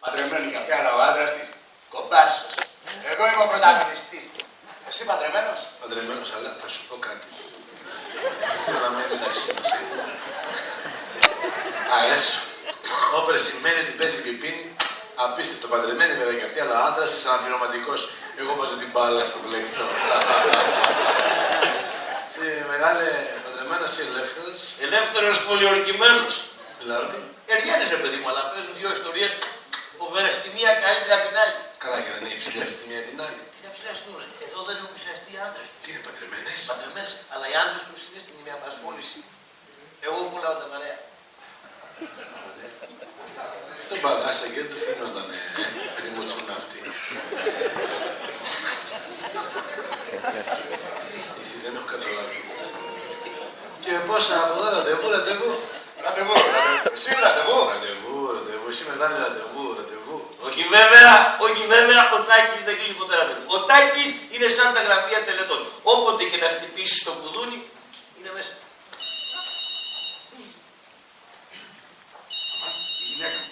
Παντρεμένη κι αυτή, αλλά ο άντρας της κομπάρσος. Εγώ είμαι ο πρωταγωνιστής. Εσύ παντρεμένος? Παντρεμένος, αλλά θα σου πω κάτι. Θέλω να μένει μεταξύ μας, Αρέσω. Όπερ σημαίνει ότι παίζει και πίνει. Απίστευτο, παντρεμένη βέβαια και αυτή, αλλά ο άντρας είσαι αναπληρωματικός. Εγώ βάζω την μπάλα στο πλέκτο. Εσύ μεγάλε παντρεμένος ή ελεύθερος? Ελεύθερος πολιορκημένος. Δηλαδή. Εριάνιζε παιδί μου, αλλά παίζουν δύο ιστορίες φοβερές. Τη μία καλύτερα από την άλλη. Καλά και δεν έχει ψηλιαστεί τη μία την άλλη. Τι να ψηλιαστούν, εδώ δεν έχουν ψηλιαστεί οι άντρες τους. Τι είναι παντρεμένες? Παντρεμένες, αλλά οι άντρες τους είναι στην ημιαπασχόληση. Εγώ πουλάω τα βαρέα. Τον παγάσα και δεν του φαίνονταν με τη μουτσούνα αυτή. Τι δεν έχω καταλάβει. Και πόσα από εδώ ραντεβού. Ραντεβού. Εσύ ραντεβού. Ραντεβού. Εσύ μεγάλη ραντεβού. Όχι βέβαια, ο Τάκης δεν κλείνει ποτέ ραντεβού. Ο Τάκης είναι σαν τα γραφεία τελετών. Όποτε και να χτυπήσει το κουδούνι, είναι μέσα. Η γυναίκα μου.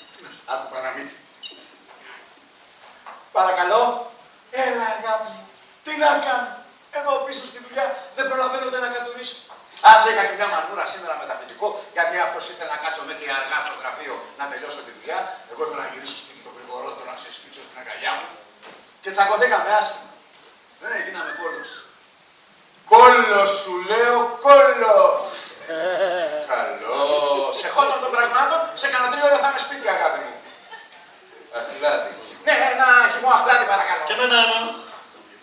Άκου παραμύθι. Παρακαλώ. Έλα αγάπη μου. Τι να κάνω. Εδώ πίσω στη δουλειά δεν προλαβαίνω ούτε να κατουρίσω. Άσε, είχα και μια μανούρα σήμερα με ταφετικό, γιατί αυτός ήθελε να κάτσω μέχρι αργά στο γραφείο να τελειώσω τη δουλειά. Εγώ ήθελα να γυρίσω σπίτι το γρηγορότερο, να σε σπίτσω στην αγκαλιά μου. Και τσακωθήκαμε άσχημα. Δεν γίναμε κόλλος. Κόλλος σου λέω, κόλλος. Καλό. Σε χώντων των πραγμάτων, σε κανένα 3 ώρα θα είμαι σπίτι, αγάπη μου. Αχλάδι. Ναι, ένα χυμό αχλάδι παρακαλώ. Και μετά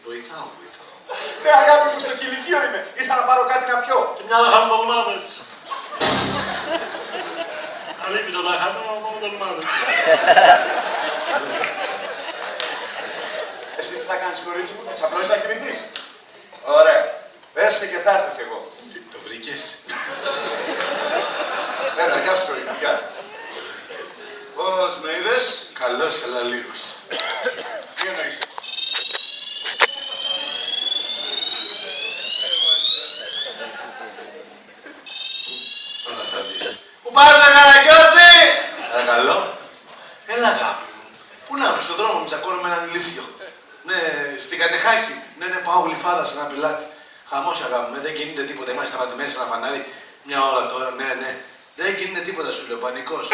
Βοηθάω. Ναι, αγάπη μου, στο κηλικείο είμαι. Ήρθα να πάρω κάτι να πιω. και μια λαχανοπομάδες. Αλείπει το λαχανό, μόνο το λιμάδες. Εσύ τι θα κάνεις, κορίτσι μου, θα ξαπλώσεις να κοιμηθείς. Ωραία. Πέσε και θα έρθω κι εγώ. Το βρήκες. Έλα, γεια σου, Σωρή, γεια. Πώς με είδες? Καλός, αλλά λίγος. Τι εννοείς? Τώρα θα δεις. Πού πας να καραγκιόζη! Παρακαλώ. Έλα αγάπη μου. Πού να είμαι, στον δρόμο μου τσακώνω με έναν ηλίθιο. Ναι, στην Κατεχάκη. Ναι, πάω γλυφάδα σε ένα πελάτη. Χαμός αγάπη μου, δεν κινείται τίποτα. Είμαστε σταματημένοι σε ένα φανάρι μια ώρα τώρα. Ναι. Δεν κινείται τίποτα, σου λέω, πανικός.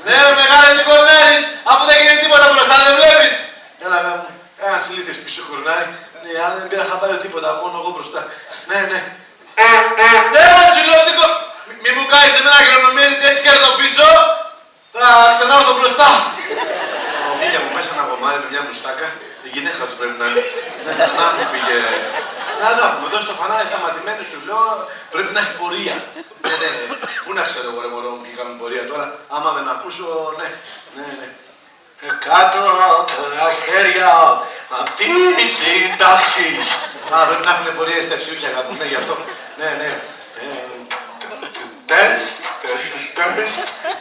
Ναι, μεγάλε τι κορνάρεις, αφού δεν κινείται τίποτα μπροστά, δεν βλέπεις. Έλα αγάπη μου, ένας ηλίθιος πίσω κορνάρι. Ναι, αν δεν πήρα χαμπάρι τίποτα, μόνο εγώ μπροστά. Ναι. Ναι, τσιλόπτικο. Μη μου κάνεις εμένα και να νομίζεις ότι έτσι κερδοπίσω. Θα ξανάρθω μπροστά. Βγήκε από μέσα ένα κομμάρι με μια μουστάκα. Η γυναίκα του πρέπει να είναι. Να μου πήγε. Ναι, αγάπη μου, εδώ στο φανάρι σταματημένη σου λέω πρέπει να έχει πορεία. Ναι. Πού να ξέρω εγώ ρε μωρό μου, πήγαμε πορεία τώρα. Άμα δεν ακούσω, ναι. Κάτω τα χέρια απ' τις συντάξεις. Πρέπει να έχουν πορεία στα αξιούκια, αγάπη μου, ναι, γι' αυτό. Ναι. Τεστ.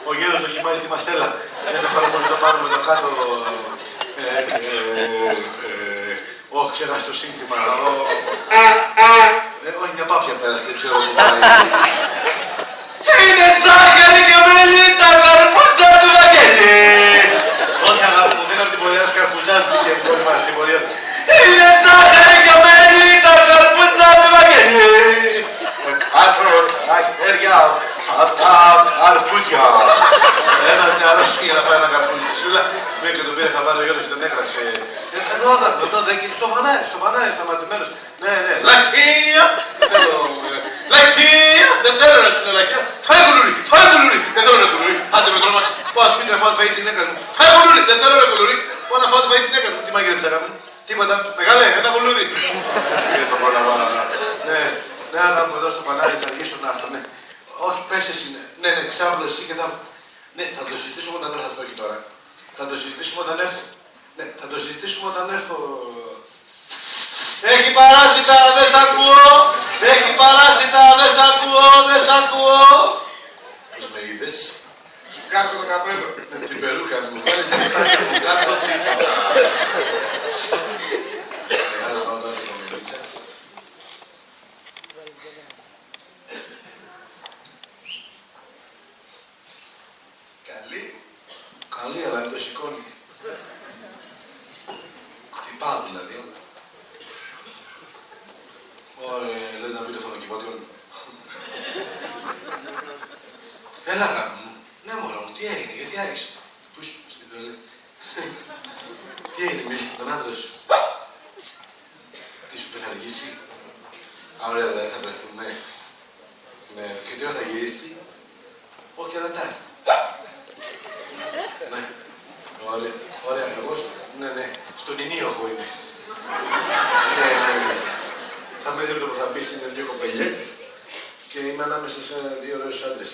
Ο γέρος δοκιμάζει τη μασέλα. Δεν έφαγα πολύ το πάνω με το κάτω. Όχι, ξέχασε το σύνθημα. Όχι, μια πάπια πέρασε, δεν ξέρω πού πάει. Είναι ζάχαρη και μέλι τα καρπούζα του Βαγγέλη. Όχι, αγάπη μου, δεν είναι από την πορεία, ένας καρπουζάς μπήκε μόλι μας στην πορεία. Είναι ζάχαρη και μέλι τα καρπούζα του Βαγγέλη. Κάτω τα χέρια απ' τα καρπούζια. Ένας νεαρός πήγε να πάρει ένα καρπούζι στη σούλα. Μέχρι και τον πήρε χαμπάρι ο γέρος και τον έκραξε. Εδώ, εδώ, στο φανάρι, σταματημένος. Ναι. Λαχεία! Λαχεία! Δεν θέλω να σου λέω λαχεία. Φάει κουλούρι! Δεν θέλω να κουλούρι. Άντε με τρόμαξε. Πάω σπίτι να φάω το φαΐ της γυναίκας μου. Φάει κουλούρι! Δεν θέλω να κουλούρι. Πάω να φάω το φαΐ της γυναίκας μου. Τι μαγειρέψα αγάπη μου. Τίποτα. Μεγάλε, ένα κουλούρι. Το πρόλαβα. Ναι, αγάπη μου, εδώ στο φανάρι θα αργήσω να έρθω. Όχι, πες εσύ. Ναι, ξάπλω εσύ και θα. Ναι, θα το συζητήσουμε όταν έρθω αυτό, όχι τώρα. Θα το συζητήσουμε όταν έρθω. Ναι, θα το συζητήσουμε όταν έρθω. Έχει παράσιτα, δεν σ' ακούω. Έχει παράσιτα, δεν σ' ακούω. Πώς με είδες. Σου κάτω το καπέλο. Την περούκα μου βάλεις να μου κάτω τίποτα. Μεγάλα πάω τώρα την ομιλίτσα. Καλή, αλλά δηλαδή, το σηκώνει. Τι πάω δηλαδή, όλα. Ωραία, λες να μην το φωνοκιβώτιον. Έλα, αγάπη μου. Ναι, μωρό μου, τι έγινε, γιατί άρχισε. Πού είσαι, στην τουαλέτα. Τι έγινε, μίλησε με τον άντρα σου. Τι σου είπε, θα αργήσει. Ωραία, δηλαδή θα βρεθούμε. Ναι, και τι ώρα θα γυρίσει. Όχι, αλλά θα έρθει. Ναι, ωραία, εγώ. Ναι, στον Ινίο εγώ είμαι. Ναι. Θα με δείτε που θα μπεις, είναι δύο κοπελιές και είμαι ανάμεσα σε δύο ωραίους άντρες.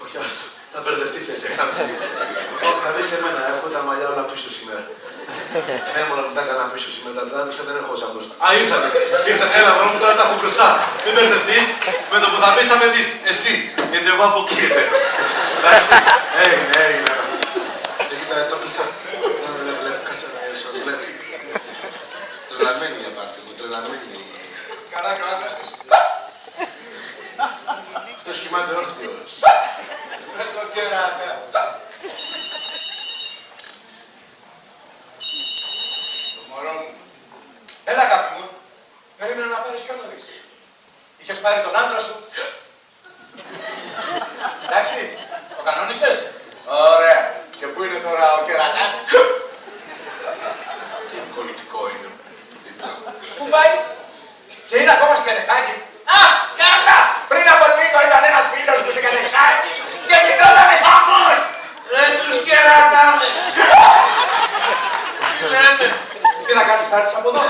Όχι αυτό, θα μπερδευτείς έτσι, αγάπη. Όχι, θα δεις εμένα, έχω τα μαλλιά όλα πίσω σήμερα. Ναι, μόνο μου τα έκανα πίσω σήμερα, τα τράβηξα, δεν ερχόσα μπροστά. Α, ήρθανε, έλα μόνο μου, τώρα τα έχω μπροστά. Μην μπερδευτείς, με το που θα μπεις θα με δεις, εσύ, γιατί εγώ αποκλείεται. Εντάξει, έγινε. Και κοίτα, το κλείσα. Κάτσε να βλέπει. Τρελαμένη για πάρτι μου, τρελαμένη. Καλά, δραστής. Αυτός κοιμάται όρθιος. Δεν το κέρατα. Το μωρό μου. Έλα, αγάπη μου. Περίμενα να πάρεις πιο νωρίς. Είχες πάρει τον άντρα σου. Εντάξει, το κανόνισες. Ωραία. Και πού είναι τώρα ο κερατάς. Τι κολλητικό είναι. Πού πάει. Και είναι ακόμα στην Κανεχάκη. Α, καλά. Πριν από λίγο ήταν ένας φίλος μου στην Κανεχάκη και γινότανε χαμός. Ρε τους κερατάδες. Τι λέτε. Τι να κάνεις, θα έρθεις από εδώ.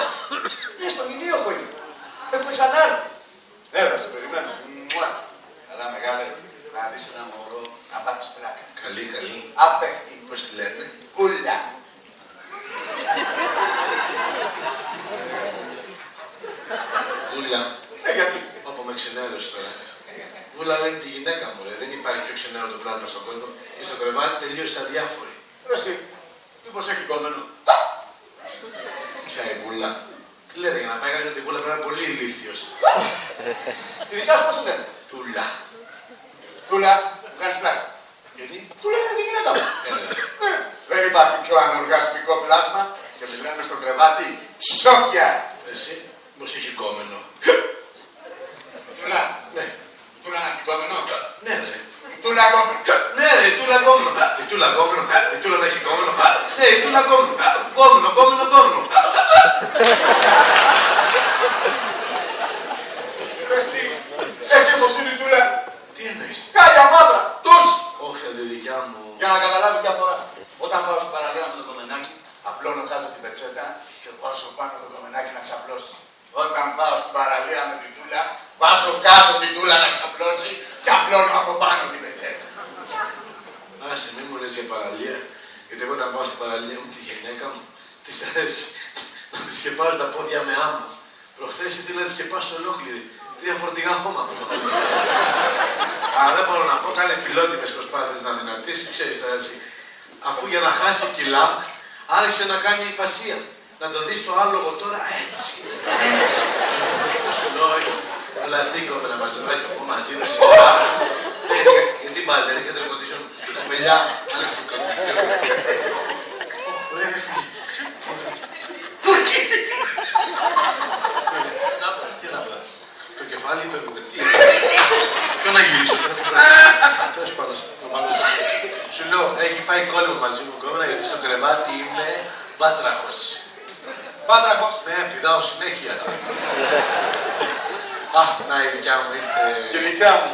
Ναι, στον Ινίο έχω είναι. Έχουμε ξανά. Έλα, σε περιμένω. Μουά. Καλά, μεγάλε. Να δεις ένα μωρό να πάθεις πλάκα. Καλή. Απέχτη. Πώς τη λένε. Κούλα. Βούλα. Ναι, γιατί. Όπου με ξενέρωσε τώρα. Βούλα λένε τη γυναίκα μου, ρε. Δεν υπάρχει πιο ξενέρωτο πράγμα στον κόσμο. Και στο κρεβάτι τελείωσε αδιάφορη. Ρε εσύ, μήπως έχει κόμενο. Ποια η Βούλα. Τι λένε, για να πάει κανείς τη Βούλα πρέπει να είναι πολύ ηλίθιος. Τη δικιά σου πώς τη λένε. Τούλα. Τούλα, μου κάνεις πλάκα. Γιατί. Τούλα είναι τη γυναίκα μου. Έλα. Δεν υπάρχει πιο ανοργαστικό πλάσμα και μιλάμε στο κρεβάτι. Ψόφια. Εσύ, πως έχει κόμενο. Τούλα. Ναι. Τούλα να έχει κόμενο. Ναι, ρε. Τούλα κόμενο. Ναι, ρε, η Τούλα κόμενο. Η Τούλα κόμενο. Η Τούλα δεν έχει κόμενο. Ναι, η Τούλα κόμενο. Κόμενο. Εσύ πως είναι η Τούλα. Τι εννοείς. Κάλια μαύρα. Τους. Όχι σαν τη δικιά μου. Για να καταλάβεις διαφορά. Όταν πάω στην παραλία με το κομμενάκι, απλώνω κάτω την πετσέτα και βάζω πάνω το κομμενάκι να ξαπλώσει. Όταν πάω στην παραλία με την Τούλα, βάζω κάτω την Τούλα να ξαπλώσει και απλώνω από πάνω την πετσέτα. Άσε, μη μου λες για παραλία. Γιατί εγώ όταν πάω στην παραλία με τη γυναίκα μου, της αρέσει να τη σκεπάζω τα πόδια με άμμο. Προχθές ήθελα να τη σκεπάσω ολόκληρη. 3 φορτηγά χώμα από το παλίτσι. Αλλά δεν μπορώ να πω, κάνει φιλότιμες προσπάθειες να δυνατήσει, ξέρεις τώρα έτσι. Αφού για να χάσει κιλά, άρχισε να κάνει υπασία. Να το δεις το άλογο τώρα έτσι. Το σου λέω, αλλά θήκομαι να μαζεύω από μαζί, να συζητάω. Γιατί μπάζε, ρίξε τρεποτήσεων, κοπελιά, αλλά σηκώνει. Ωραία, έφυγε. Τι να πω. Το κεφάλι υπερβουλευτή. Ποιο να γυρίσω, τέλος πάντων, το μάλλον. Σου λέω, έχει φάει κόλλημα μαζί μου κόμματα γιατί στο κρεβάτι είμαι μπάτραχος. Μπάτραχος. Ναι, πηδάω συνέχεια. Α, να η δικιά μου ήρθε. Και δικιά μου.